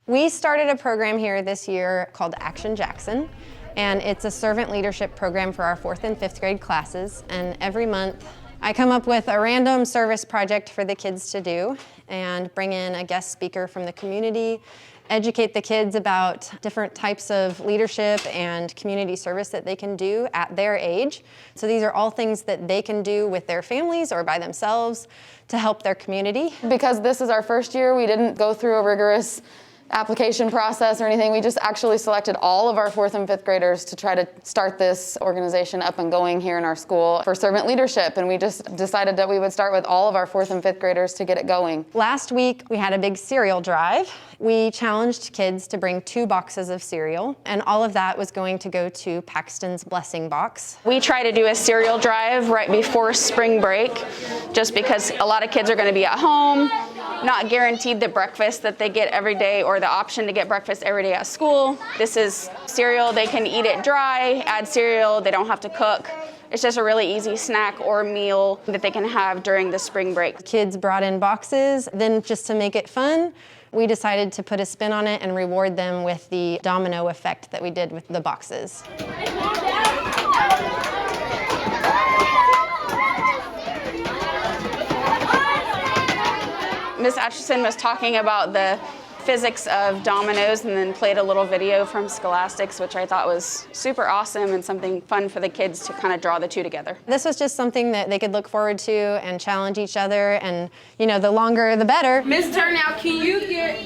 We started a program here this year called Action Jackson, and it's a servant leadership program for our 4th and 5th grade classes. And every month I come up with a random service project for the kids to do and bring in a guest speaker from the community, educate the kids about different types of leadership and community service that they can do at their age. So these are all things that they can do with their families or by themselves to help their community. Because this is our first year, we didn't go through a rigorous application process or anything. We just actually selected all of our 4th and 5th graders to try to start this organization up and going here in our school for servant leadership. And we just decided that we would start with all of our 4th and 5th graders to get it going. Last week, we had a big cereal drive. We challenged kids to bring 2 boxes of cereal, and all of that was going to go to Paxton's Blessing Box. We try to do a cereal drive right before spring break, just because a lot of kids are going to be at home, not guaranteed the breakfast that they get every day or the option to get breakfast every day at school. This is cereal, they can eat it dry, add cereal, they don't have to cook. It's just a really easy snack or meal that they can have during the spring break. Kids brought in boxes, then just to make it fun, we decided to put a spin on it and reward them with the domino effect that we did with the boxes. Ms. Atchison was talking about the physics of dominoes and then played a little video from Scholastics, which I thought was super awesome and something fun for the kids to kind of draw the two together. This was just something that they could look forward to and challenge each other, and you know, the longer the better. Ms. Turnout, can you get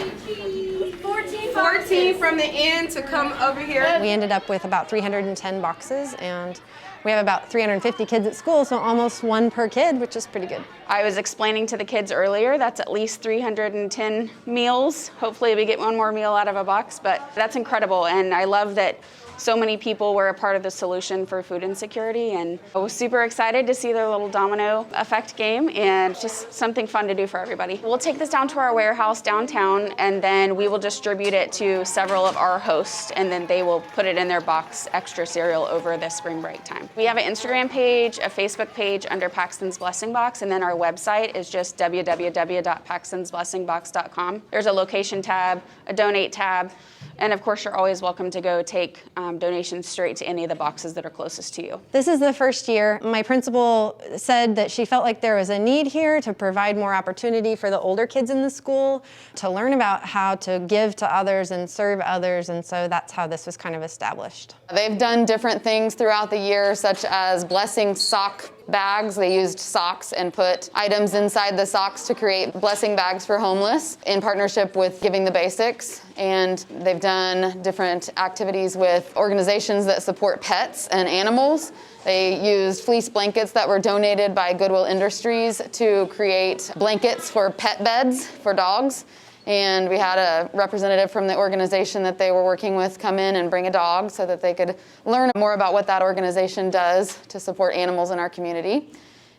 14 from the end to come over here? We ended up with about 310 boxes, and we have about 350 kids at school, so almost 1 per kid, which is pretty good. I was explaining to the kids earlier, that's at least 310 meals. Hopefully we get 1 more meal out of a box, but that's incredible. And I love that so many people were a part of the solution for food insecurity, and I was super excited to see their little domino effect game, and just something fun to do for everybody. We'll take this down to our warehouse downtown, and then we will distribute it to several of our hosts, and then they will put it in their box extra cereal over the spring break time. We have an Instagram page, a Facebook page under Paxton's Blessing Box, and then our website is just www.paxtonsblessingbox.com. There's a location tab, a donate tab, and of course, you're always welcome to go take donations straight to any of the boxes that are closest to you. This is the first year. My principal said that she felt like there was a need here to provide more opportunity for the older kids in the school to learn about how to give to others and serve others, and so that's how this was kind of established. They've done different things throughout the year, such as blessing sock bags. They used socks and put items inside the socks to create blessing bags for homeless in partnership with Giving the Basics. And they've done different activities with organizations that support pets and animals. They used fleece blankets that were donated by Goodwill Industries to create blankets for pet beds for dogs. And we had a representative from the organization that they were working with come in and bring a dog so that they could learn more about what that organization does to support animals in our community.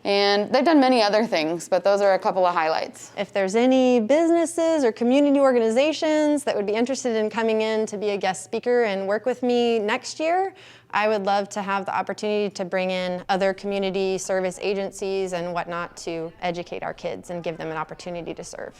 And they've done many other things, but those are a couple of highlights. If there's any businesses or community organizations that would be interested in coming in to be a guest speaker and work with me next year, I would love to have the opportunity to bring in other community service agencies and whatnot to educate our kids and give them an opportunity to serve.